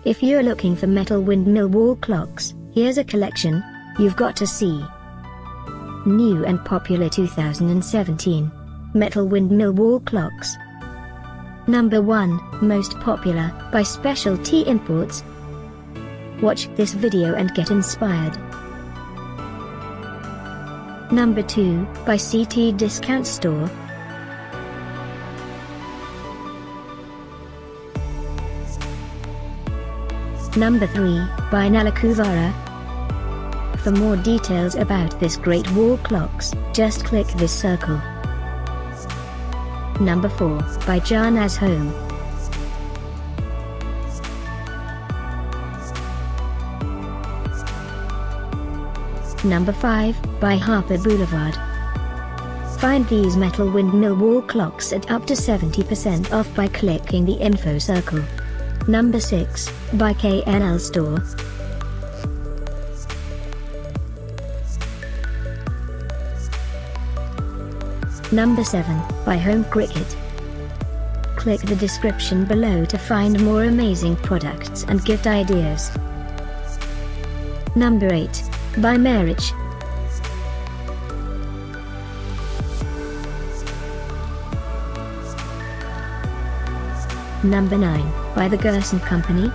If you're looking for metal windmill wall clocks, here's a collection you've got to see. New and popular 2017 metal windmill wall clocks. Number 1, most popular, by Specialty Imports. Watch this video and get inspired. Number 2, by CT Discount Store. Number 3, by NALAKUVARA. For more details about this great wall clocks, just click this circle. Number 4, by Gianna's Home. Number 5, by Harper Blvd. Find these metal windmill wall clocks at up to 70% off by clicking the info circle. Number 6, by KNL Store. Number 7, by HomeCricket. Click the description below to find more amazing products and gift ideas. Number 8, by Marriage. Number 9, by the Gerson Company.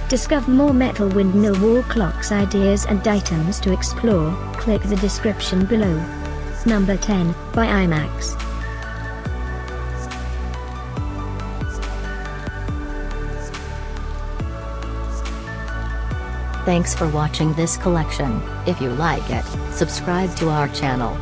Discover more metal windmill wall clocks ideas and items to explore, click the description below. Number 10, by IMAX. Thanks for watching this collection. If you like it, subscribe to our channel.